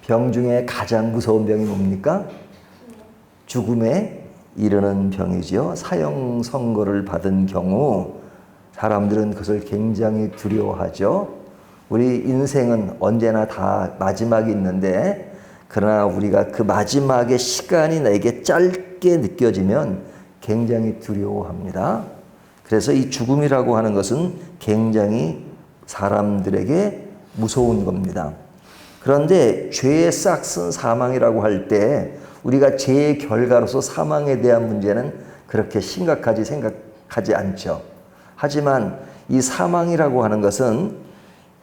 병 중에 가장 무서운 병이 뭡니까? 죽음에 이르는 병이지요. 사형 선고를 받은 경우 사람들은 그것을 굉장히 두려워하죠. 우리 인생은 언제나 다 마지막이 있는데, 그러나 우리가 그 마지막의 시간이 나에게 짧게 느껴지면 굉장히 두려워합니다. 그래서 이 죽음이라고 하는 것은 굉장히 사람들에게 무서운 겁니다. 그런데 죄의 싹슨 사망이라고 할 때 우리가 죄의 결과로서 사망에 대한 문제는 그렇게 심각하지 생각하지 않죠. 하지만 이 사망이라고 하는 것은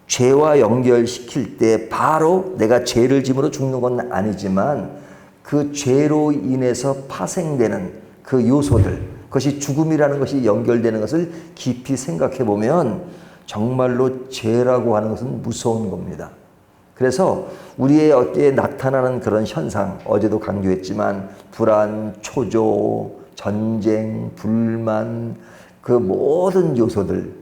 죄와 연결시킬 때 바로 내가 죄를 짐으로 죽는 건 아니지만 그 죄로 인해서 파생되는 그 요소들, 그것이 죽음이라는 것이 연결되는 것을 깊이 생각해 보면 정말로 죄라고 하는 것은 무서운 겁니다. 그래서 우리의 어깨에 나타나는 그런 현상, 어제도 강조했지만 불안, 초조, 전쟁, 불만, 그 모든 요소들,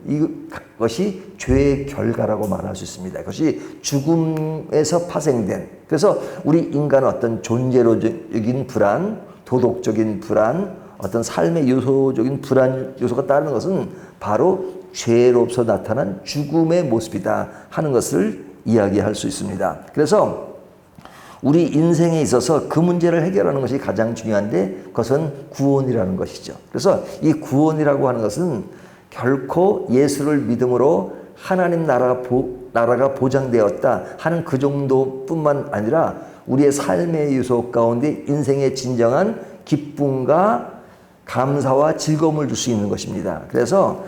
이것이 죄의 결과라고 말할 수 있습니다. 그것이 죽음에서 파생된, 그래서 우리 인간은 어떤 존재로적인 불안, 도덕적인 불안, 어떤 삶의 요소적인 불안 요소가 따르는 것은 바로 죄로서 나타난 죽음의 모습이다 하는 것을 이야기할 수 있습니다. 그래서 우리 인생에 있어서 그 문제를 해결하는 것이 가장 중요한데 그것은 구원이라는 것이죠. 그래서 이 구원이라고 하는 것은 결코 예수를 믿음으로 하나님 나라가 보장되었다 하는 그 정도뿐만 아니라 우리의 삶의 요소 가운데 인생의 진정한 기쁨과 감사와 즐거움을 줄 수 있는 것입니다. 그래서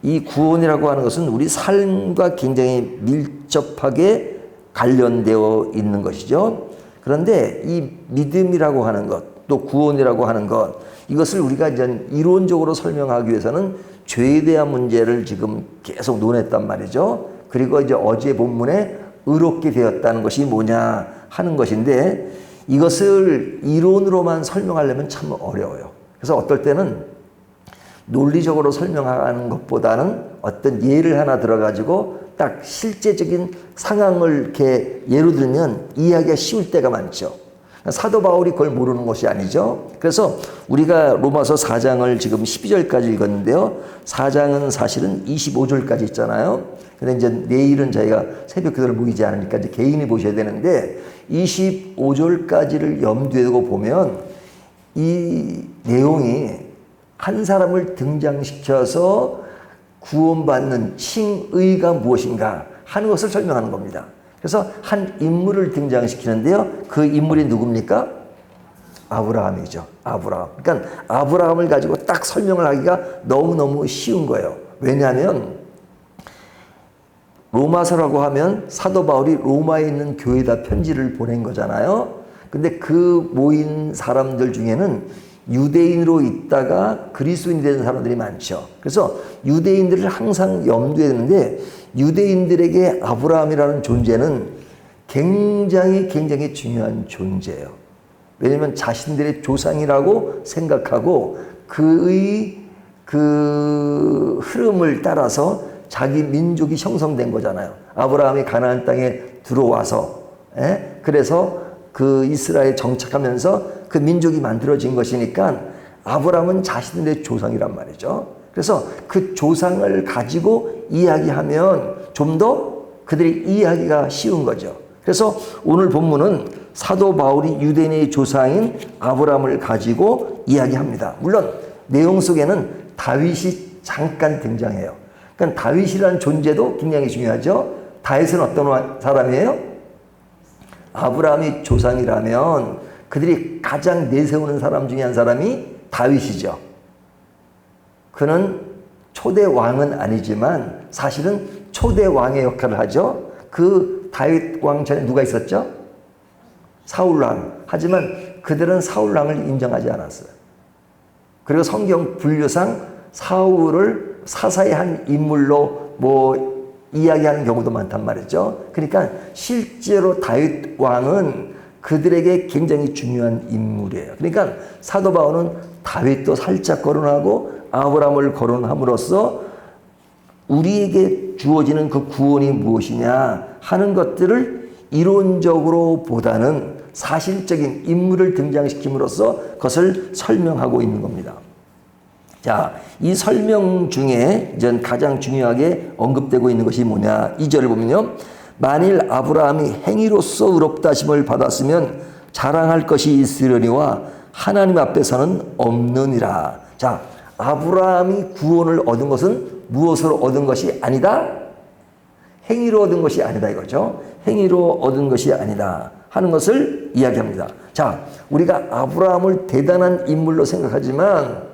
이 구원이라고 하는 것은 우리 삶과 굉장히 밀접하게 관련되어 있는 것이죠. 그런데 이 믿음이라고 하는 것, 또 구원이라고 하는 것, 이것을 우리가 이제 이론적으로 설명하기 위해서는 죄에 대한 문제를 지금 계속 논했단 말이죠. 그리고 이제 어제 본문에 의롭게 되었다는 것이 뭐냐 하는 것인데 이것을 이론으로만 설명하려면 참 어려워요. 그래서 어떨 때는 논리적으로 설명하는 것보다는 어떤 예를 하나 들어가지고 딱 실제적인 상황을 이렇게 예로 들면 이해하기가 쉬울 때가 많죠. 사도 바울이 그걸 모르는 것이 아니죠. 그래서 우리가 로마서 4장을 지금 12절까지 읽었는데요. 4장은 사실은 25절까지 있잖아요. 근데 이제 내일은 저희가 새벽 기도를 모이지 않으니까 이제 개인이 보셔야 되는데 25절까지를 염두에 두고 보면 이 내용이 한 사람을 등장시켜서 구원받는 칭의가 무엇인가 하는 것을 설명하는 겁니다. 그래서 한 인물을 등장시키는데요. 그 인물이 누굽니까? 아브라함이죠. 아브라함. 그러니까 아브라함을 가지고 딱 설명을 하기가 너무너무 쉬운 거예요. 왜냐하면 로마서라고 하면 사도 바울이 로마에 있는 교회에다 편지를 보낸 거잖아요. 근데 그 모인 사람들 중에는 유대인으로 있다가 그리스도인이 되는 사람들이 많죠. 그래서 유대인들을 항상 염두에 두는데 유대인들에게 아브라함이라는 존재는 굉장히 중요한 존재예요. 왜냐하면 자신들의 조상이라고 생각하고 그의 그 흐름을 따라서 자기 민족이 형성된 거잖아요. 아브라함이 가나안 땅에 들어와서 그래서 그 이스라엘에 정착하면서 그 민족이 만들어진 것이니까 아브라함은 자신들의 조상이란 말이죠. 그래서 그 조상을 가지고 이야기하면 좀 더 그들이 이해하기가 쉬운 거죠. 그래서 오늘 본문은 사도 바울이 유대인의 조상인 아브라함을 가지고 이야기합니다. 물론 내용 속에는 다윗이 잠깐 등장해요. 그러니까 다윗이라는 존재도 굉장히 중요하죠. 다윗은 어떤 사람이에요? 아브라함이 조상이라면 그들이 가장 내세우는 사람 중에 한 사람이 다윗이죠. 그는 초대 왕은 아니지만 사실은 초대 왕의 역할을 하죠. 그 다윗 왕 전에 누가 있었죠? 사울 왕. 하지만 그들은 사울 왕을 인정하지 않았어요. 그리고 성경 분류상 사울을 사사의 한 인물로 이야기하는 경우도 많단 말이죠. 그러니까 실제로 다윗 왕은 그들에게 굉장히 중요한 인물이에요. 그러니까 사도 바울은 다윗도 살짝 거론하고 아브라함을 거론함으로써 우리에게 주어지는 그 구원이 무엇이냐 하는 것들을 이론적으로 보다는 사실적인 인물을 등장시킴으로써 그것을 설명하고 있는 겁니다. 자, 이 설명 중에 전 가장 중요하게 언급되고 있는 것이 뭐냐. 2절을 보면요. 만일 아브라함이 행위로서 의롭다 하심을 받았으면 자랑할 것이 있으려니와 하나님 앞에서는 없느니라. 자, 아브라함이 구원을 얻은 것은 무엇으로 얻은 것이 아니다? 행위로 얻은 것이 아니다 이거죠. 행위로 얻은 것이 아니다 하는 것을 이야기합니다. 자, 우리가 아브라함을 대단한 인물로 생각하지만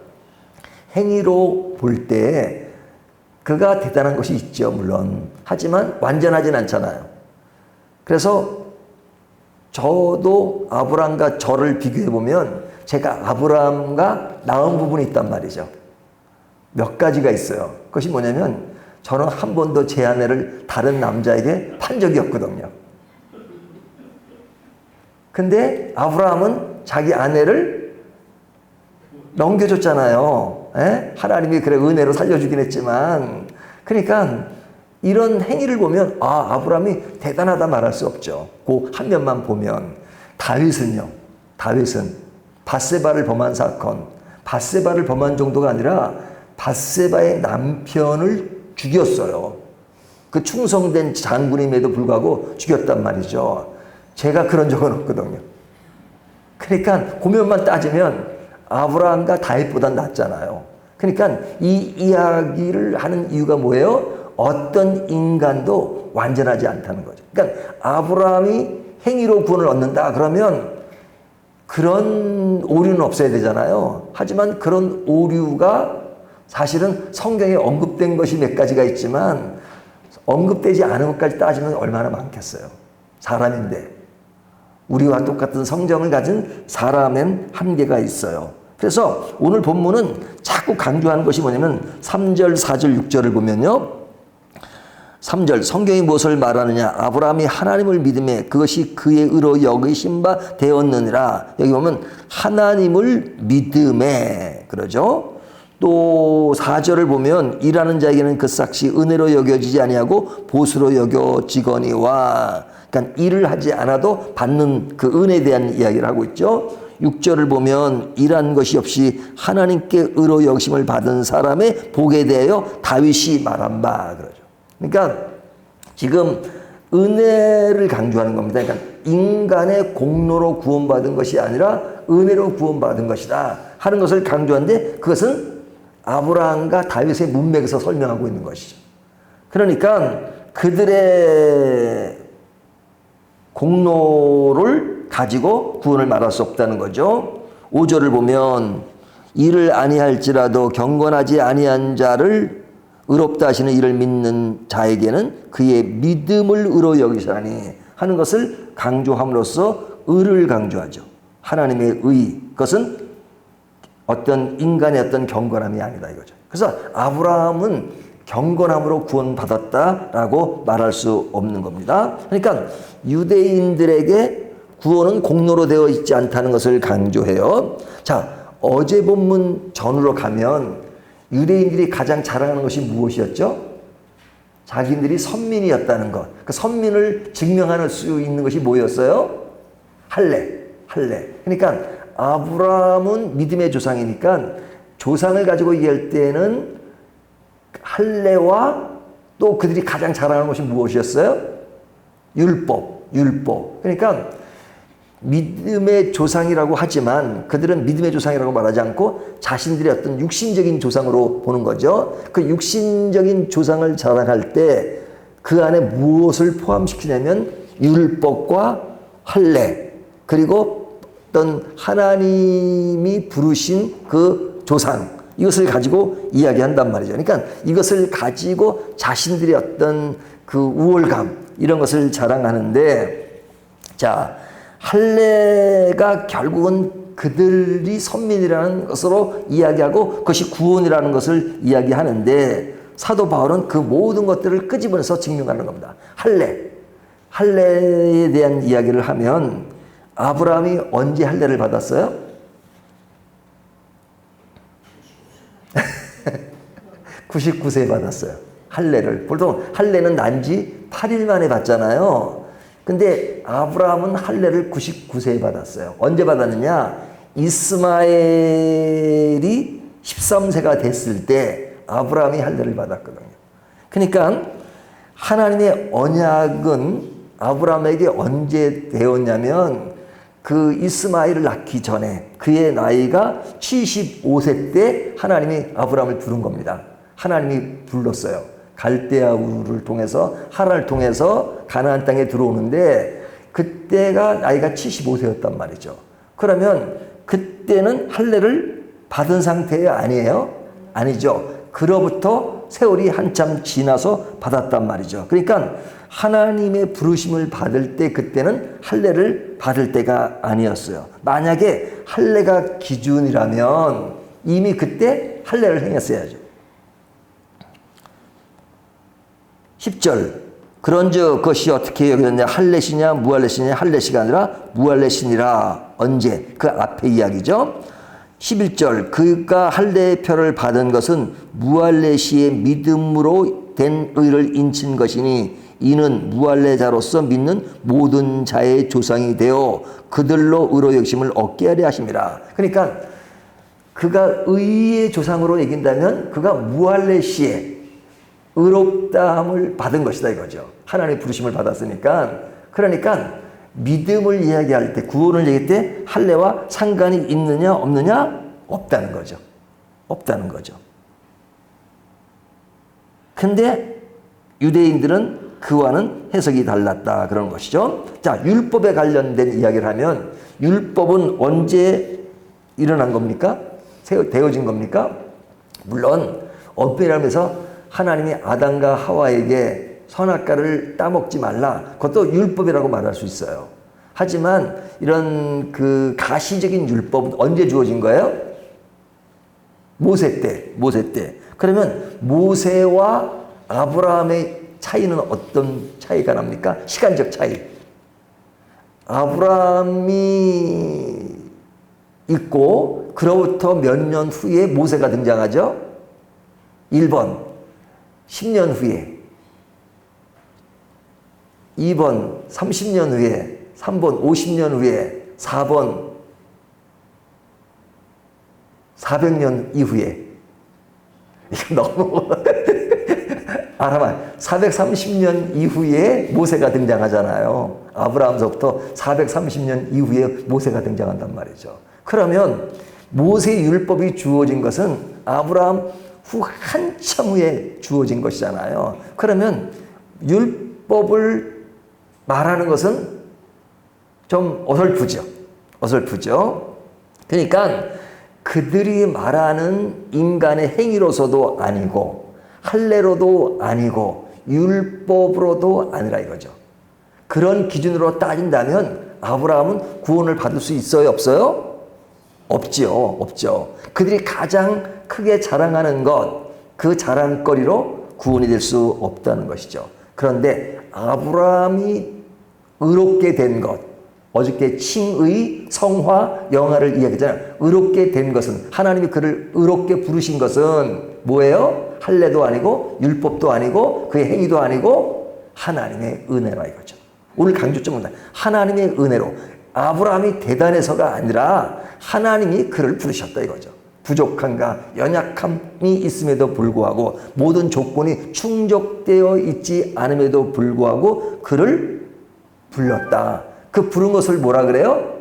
행위로 볼 때 그가 대단한 것이 있죠, 물론. 하지만 완전하진 않잖아요. 그래서 저도 아브라함과 저를 비교해 보면 제가 아브라함과 나은 부분이 있단 말이죠. 몇 가지가 있어요. 그것이 뭐냐면 저는 한 번도 제 아내를 다른 남자에게 판 적이 없거든요. 근데 아브라함은 자기 아내를 넘겨줬잖아요. 에? 하나님이 그래 은혜로 살려주긴 했지만, 그러니까 이런 행위를 보면 아브라함이 대단하다 말할 수 없죠. 그 한 면만 보면 다윗은요. 다윗은 밧세바를 범한 사건, 밧세바를 범한 정도가 아니라 밧세바의 남편을 죽였어요. 그 충성된 장군임에도 불구하고 죽였단 말이죠. 제가 그런 적은 없거든요. 그러니까 그 면만 따지면 아브라함과 다윗보다 낫잖아요. 그러니까 이 이야기를 하는 이유가 뭐예요? 어떤 인간도 완전하지 않다는 거죠. 그러니까 아브라함이 행위로 구원을 얻는다 그러면 그런 오류는 없어야 되잖아요. 하지만 그런 오류가 사실은 성경에 언급된 것이 몇 가지가 있지만 언급되지 않은 것까지 따지면 얼마나 많겠어요. 사람인데. 우리와 똑같은 성정을 가진 사람엔 한계가 있어요. 그래서 오늘 본문은 자꾸 강조하는 것이 뭐냐면 3절, 4절, 6절을 보면요. 3절 성경이 무엇을 말하느냐. 아브라함이 하나님을 믿음에 그것이 그의 의로 여기신 바 되었느니라. 여기 보면 하나님을 믿음에 그러죠. 또 4절을 보면 일하는 자에게는 그 삭시 은혜로 여겨지지 아니하고 보수로 여겨지거니와. 그러니까 일을 하지 않아도 받는 그 은혜에 대한 이야기를 하고 있죠. 6절을 보면 일한 것이 없이 하나님께 의로 여기심을 받은 사람의 복에 대하여 다윗이 말한 바 그러죠. 그러니까 지금 은혜를 강조하는 겁니다. 그러니까 인간의 공로로 구원받은 것이 아니라 은혜로 구원받은 것이다 하는 것을 강조하는데 그것은 아브라함과 다윗의 문맥에서 설명하고 있는 것이죠. 그러니까 그들의 공로를 가지고 구원을 말할 수 없다는 거죠. 5절을 보면 이를 아니할지라도 경건하지 아니한 자를 의롭다 하시는 이를 믿는 자에게는 그의 믿음을 의로 여기시라니 하는 것을 강조함으로써 의를 강조하죠. 하나님의 의, 그것은 어떤 인간의 어떤 경건함이 아니다 이거죠. 그래서 아브라함은 경건함으로 구원받았다라고 말할 수 없는 겁니다. 그러니까 유대인들에게 구원은 공로로 되어 있지 않다는 것을 강조해요. 자, 어제 본문 전으로 가면 유대인들이 가장 자랑하는 것이 무엇이었죠? 자기들이 선민이었다는 것. 그 선민을 증명할 수 있는 것이 뭐였어요? 할례. 그러니까 아브라함은 믿음의 조상이니까 조상을 가지고 얘기할 때는 할례와 또 그들이 가장 자랑하는 것이 무엇이었어요? 율법. 그러니까 믿음의 조상이라고 하지만 그들은 믿음의 조상이라고 말하지 않고 자신들의 어떤 육신적인 조상으로 보는 거죠. 그 육신적인 조상을 자랑할 때 그 안에 무엇을 포함시키냐면 율법과 할례 그리고 어떤 하나님이 부르신 그 조상 이것을 가지고 이야기한단 말이죠. 그러니까 이것을 가지고 자신들의 어떤 그 우월감 이런 것을 자랑하는데 자 할례가 결국은 그들이 선민이라는 것으로 이야기하고 그것이 구원이라는 것을 이야기하는데 사도 바울은 그 모든 것들을 끄집어내서 증명하는 겁니다. 할례에 대한 이야기를 하면 아브라함이 언제 할례를 받았어요? 99세에 받았어요. 할례를. 보통 할례는 난지 8일 만에 받잖아요. 근데 아브라함은 할례를 99세에 받았어요. 언제 받았느냐? 이스마엘이 13세가 됐을 때 아브라함이 할례를 받았거든요. 그러니까 하나님의 언약은 아브라함에게 언제 되었냐면 그 이스마엘을 낳기 전에 그의 나이가 75세 때 하나님이 아브라함을 부른 겁니다. 하나님이 불렀어요. 갈대아 우르를 통해서 하란을 통해서 가나안 땅에 들어오는데 그때가 나이가 75세였단 말이죠. 그러면 그때는 할례를 받은 상태 아니에요? 아니죠. 그로부터 세월이 한참 지나서 받았단 말이죠. 그러니까 하나님의 부르심을 받을 때 그때는 할례를 받을 때가 아니었어요. 만약에 할례가 기준이라면 이미 그때 할례를 행했어야죠. 10절 그런즉 그것이 어떻게 여겼냐 할례시냐 무할례시냐 할례시가 아니라 무할례시니라. 언제? 그 앞에 이야기죠. 11절 그가 할례의 표를 받은 것은 무할례시의 믿음으로 된 의를 인친 것이니 이는 무할례자로서 믿는 모든 자의 조상이 되어 그들로 의로 여김을 얻게 하려 하심이라. 그러니까 그가 의의 조상으로 여긴다면 그가 무할례시의 의롭다함을 받은 것이다 이거죠. 하나님의 부르심을 받았으니까. 그러니까 믿음을 이야기할 때 구원을 얘기할 때 할례와 상관이 있느냐 없느냐 없다는 거죠. 없다는 거죠. 근데 유대인들은 그와는 해석이 달랐다 그런 것이죠. 자, 율법에 관련된 이야기를 하면 율법은 언제 일어난 겁니까? 되어진 겁니까? 물론 엄밀하면서 하나님이 아담과 하와에게 선악과를 따먹지 말라. 그것도 율법이라고 말할 수 있어요. 하지만 이런 그 가시적인 율법은 언제 주어진 거예요? 모세 때. 그러면 모세와 아브라함의 차이는 어떤 차이가 납니까? 시간적 차이. 아브라함이 있고 그로부터 몇 년 후에 모세가 등장하죠. 1번 10년 후에, 2번 30년 후에, 3번 50년 후에, 4번 400년 이후에. 이거 너무 아람아 430년 이후에 모세가 등장하잖아요. 아브라함서부터 430년 이후에 모세가 등장한단 말이죠. 그러면 모세 율법이 주어진 것은 아브라함 후 한참 후에 주어진 것이잖아요. 그러면 율법을 말하는 것은 좀 어설프죠. 그러니까 그들이 말하는 인간의 행위로서도 아니고 할례로도 아니고 율법으로도 아니라 이거죠. 그런 기준으로 따진다면 아브라함은 구원을 받을 수 있어요? 없어요? 없죠. 그들이 가장 크게 자랑하는 것, 그 자랑거리로 구원이 될 수 없다는 것이죠. 그런데 아브라함이 의롭게 된 것, 어저께 칭의, 성화, 영화를 이야기했잖아요. 의롭게 된 것은 하나님이 그를 의롭게 부르신 것은 뭐예요? 할례도 아니고 율법도 아니고 그의 행위도 아니고 하나님의 은혜라 이거죠. 오늘 강조점은 하나님의 은혜로. 아브라함이 대단해서가 아니라 하나님이 그를 부르셨다 이거죠. 부족함과 연약함이 있음에도 불구하고 모든 조건이 충족되어 있지 않음에도 불구하고 그를 불렀다. 그 부른 것을 뭐라 그래요?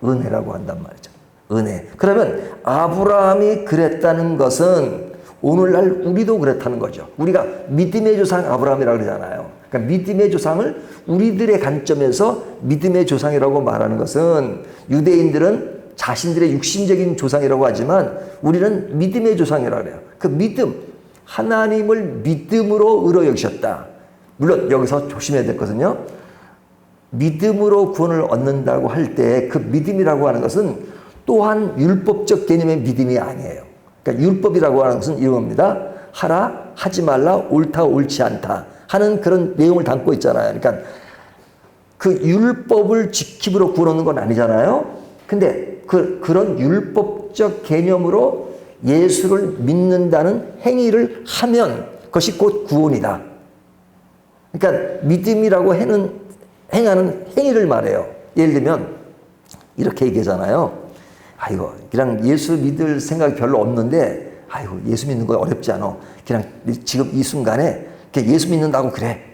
은혜라고 한단 말이죠. 은혜. 그러면 아브라함이 그랬다는 것은 오늘날 우리도 그렇다는 거죠. 우리가 믿음의 조상 아브라함이라고 그러잖아요. 그러니까 믿음의 조상을 우리들의 관점에서 믿음의 조상이라고 말하는 것은 유대인들은 자신들의 육신적인 조상이라고 하지만 우리는 믿음의 조상이라고 해요. 그 믿음, 하나님을 믿음으로 의로 여기셨다. 물론 여기서 조심해야 될 것은요. 믿음으로 구원을 얻는다고 할 때 그 믿음이라고 하는 것은 또한 율법적 개념의 믿음이 아니에요. 그러니까 율법이라고 하는 것은 이런 겁니다. 하라, 하지 말라, 옳다, 옳지 않다 하는 그런 내용을 담고 있잖아요. 그러니까 그 율법을 지킴으로 구원 얻는 건 아니잖아요. 근데 그런 율법적 개념으로 예수를 믿는다는 행위를 하면 그것이 곧 구원이다. 그러니까 믿음이라고 행하는 행위를 말해요. 예를 들면 이렇게 얘기하잖아요. 아이고 그냥 예수 믿을 생각이 별로 없는데 아이고 예수 믿는 거 어렵지 않아. 그냥 지금 이 순간에 예수 믿는다고 그래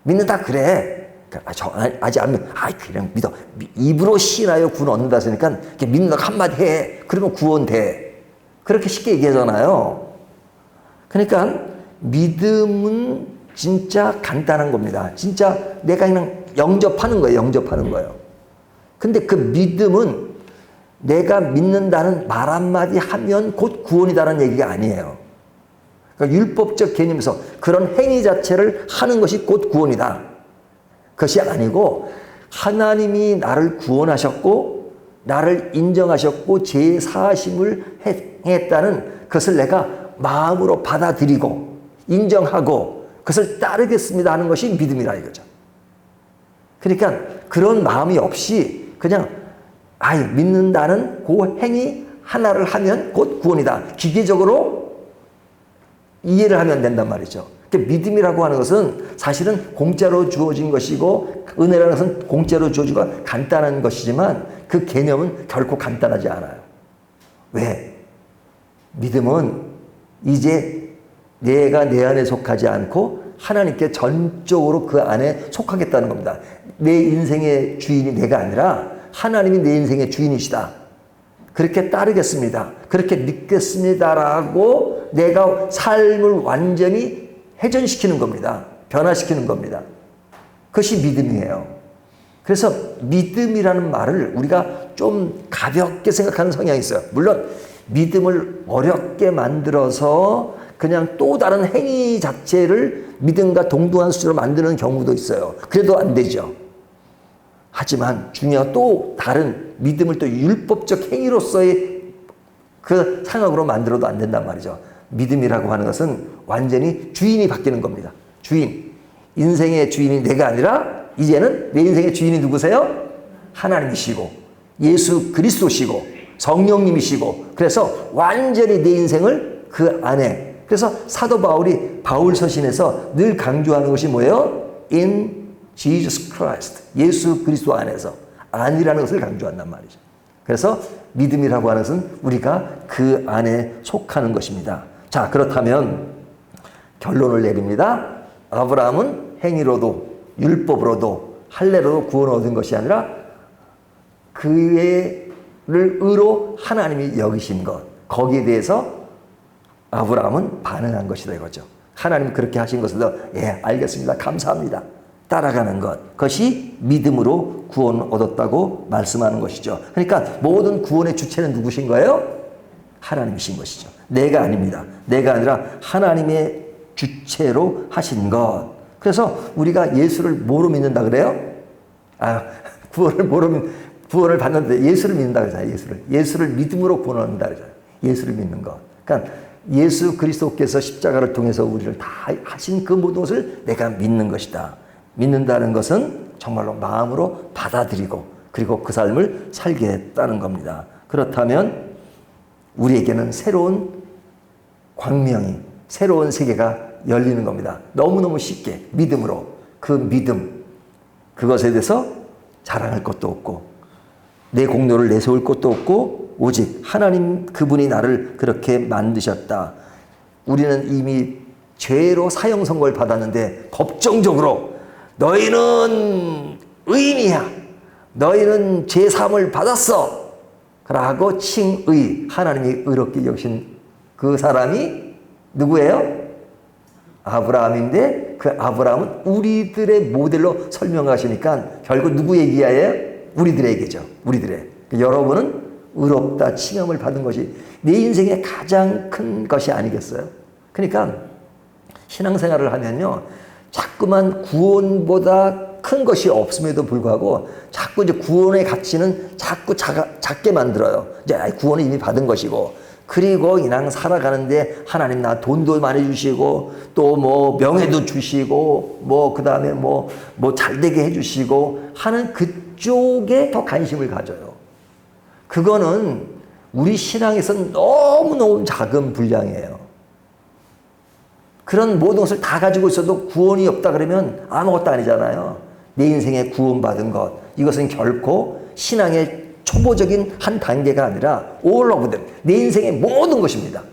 믿는다 그래. 아직 안 믿어. 그냥 믿어. 입으로 신하여 구원 얻는다 했으니까 믿는다고 한마디 해. 그러면 구원돼. 그렇게 쉽게 얘기하잖아요. 그러니까 믿음은 진짜 간단한 겁니다. 진짜 내가 그냥 영접하는 거예요. 근데 그 믿음은 내가 믿는다는 말 한마디 하면 곧 구원이다라는 얘기가 아니에요. 그러니까 율법적 개념에서 그런 행위 자체를 하는 것이 곧 구원이다. 그것이 아니고 하나님이 나를 구원하셨고 나를 인정하셨고 죄 사하심을 했다는 그것을 내가 마음으로 받아들이고 인정하고 그것을 따르겠습니다 하는 것이 믿음이라 이거죠. 그러니까 그런 마음이 없이 그냥 믿는다는 그 행위 하나를 하면 곧 구원이다. 기계적으로 이해를 하면 된단 말이죠. 믿음이라고 하는 것은 사실은 공짜로 주어진 것이고 은혜라는 것은 공짜로 주어지고 간단한 것이지만 그 개념은 결코 간단하지 않아요. 왜? 믿음은 이제 내가 내 안에 속하지 않고 하나님께 전적으로 그 안에 속하겠다는 겁니다. 내 인생의 주인이 내가 아니라 하나님이 내 인생의 주인이시다. 그렇게 따르겠습니다. 그렇게 믿겠습니다라고 내가 삶을 완전히 회전시키는 겁니다. 변화시키는 겁니다. 그것이 믿음이에요. 그래서 믿음이라는 말을 우리가 좀 가볍게 생각하는 성향이 있어요. 물론 믿음을 어렵게 만들어서 그냥 또 다른 행위 자체를 믿음과 동등한 수준으로 만드는 경우도 있어요. 그래도 안 되죠. 하지만 중요한 또 다른 믿음을 또 율법적 행위로서의 그 상황으로 만들어도 안 된단 말이죠. 믿음이라고 하는 것은 완전히 주인이 바뀌는 겁니다. 주인. 인생의 주인이 내가 아니라 이제는 내 인생의 주인이 누구세요? 하나님이시고 예수 그리스도시고 성령님이시고 그래서 완전히 내 인생을 그 안에 그래서 사도 바울이 바울 서신에서 늘 강조하는 것이 뭐예요? In Jesus Christ. 예수 그리스도 안에서 안이라는 것을 강조한단 말이죠. 그래서 믿음이라고 하는 것은 우리가 그 안에 속하는 것입니다. 자, 그렇다면 결론을 내립니다. 아브라함은 행위로도 율법으로도 할례로도 구원을 얻은 것이 아니라 그의 의로 하나님이 여기신 것 거기에 대해서 아브라함은 반응한 것이다 이거죠. 하나님 그렇게 하신 것을 예 알겠습니다. 감사합니다. 따라가는 것 그것이 믿음으로 구원 얻었다고 말씀하는 것이죠. 그러니까 모든 구원의 주체는 누구신 거예요? 하나님이신 것이죠. 내가 아닙니다. 내가 아니라 하나님의 주체로 하신 것. 그래서 우리가 예수를 뭐로 믿는다 그래요? 구원을 받는데 예수를 믿는다 그러잖아요. 예수를 믿음으로 구원 얻는다 그러잖아요. 예수를 믿는 것. 그러니까 예수 그리스도께서 십자가를 통해서 우리를 다 하신 그 모든 것을 내가 믿는 것이다. 믿는다는 것은 정말로 마음으로 받아들이고 그리고 그 삶을 살겠다는 겁니다. 그렇다면 우리에게는 새로운 광명이 새로운 세계가 열리는 겁니다. 너무너무 쉽게 믿음으로 그 믿음 그것에 대해서 자랑할 것도 없고 내 공로를 내세울 것도 없고 오직 하나님 그분이 나를 그렇게 만드셨다. 우리는 이미 죄로 사형 선고를 받았는데 법정적으로 너희는 의인이야. 너희는 죄 사함을 받았어. 라고 칭의 하나님이 의롭게 여기신 그 사람이 누구예요? 아브라함인데 그 아브라함은 우리들의 모델로 설명하시니까 결국 누구 얘기예요? 우리들의 얘기죠. 우리들의. 여러분은 의롭다 칭함을 받은 것이 내 인생의 가장 큰 것이 아니겠어요? 그러니까 신앙생활을 하면요 자꾸만 구원보다 큰 것이 없음에도 불구하고 자꾸 이제 구원의 가치는 자꾸 작게 만들어요. 이제 구원은 이미 받은 것이고 그리고 그냥 살아가는데 하나님 나 돈도 많이 주시고 또 뭐 명예도 주시고 뭐 그다음에 뭐 잘되게 해주시고 하는 그쪽에 더 관심을 가져요. 그거는 우리 신앙에서는 너무너무 작은 분량이에요. 그런 모든 것을 다 가지고 있어도 구원이 없다 그러면 아무것도 아니잖아요. 내 인생에 구원받은 것, 이것은 결코 신앙의 초보적인 한 단계가 아니라 all of them, 내 인생의 모든 것입니다.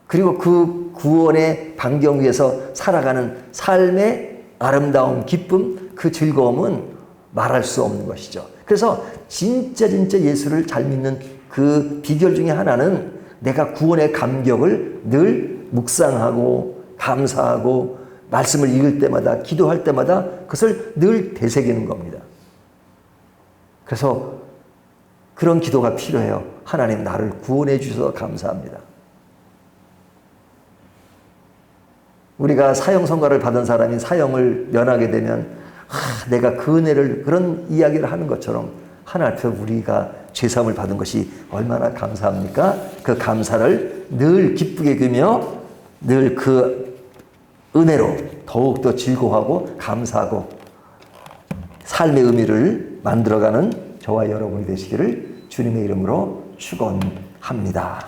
그리고 그 구원의 반경 위에서 살아가는 삶의 아름다움, 기쁨, 그 즐거움은 말할 수 없는 것이죠. 그래서 진짜 예수를 잘 믿는 그 비결 중에 하나는 내가 구원의 감격을 늘 묵상하고 감사하고 말씀을 읽을 때마다 기도할 때마다 그것을 늘 되새기는 겁니다. 그래서 그런 기도가 필요해요. 하나님 나를 구원해 주셔서 감사합니다. 우리가 사형 선고를 받은 사람이 사형을 면하게 되면 내가 그 은혜를 그런 이야기를 하는 것처럼 하나님 앞에 우리가 죄사함을 받은 것이 얼마나 감사합니까? 그 감사를 늘 기쁘게 여기며 늘 그 은혜로 더욱더 즐거워하고 감사하고 삶의 의미를 만들어가는 저와 여러분이 되시기를 주님의 이름으로 축원합니다.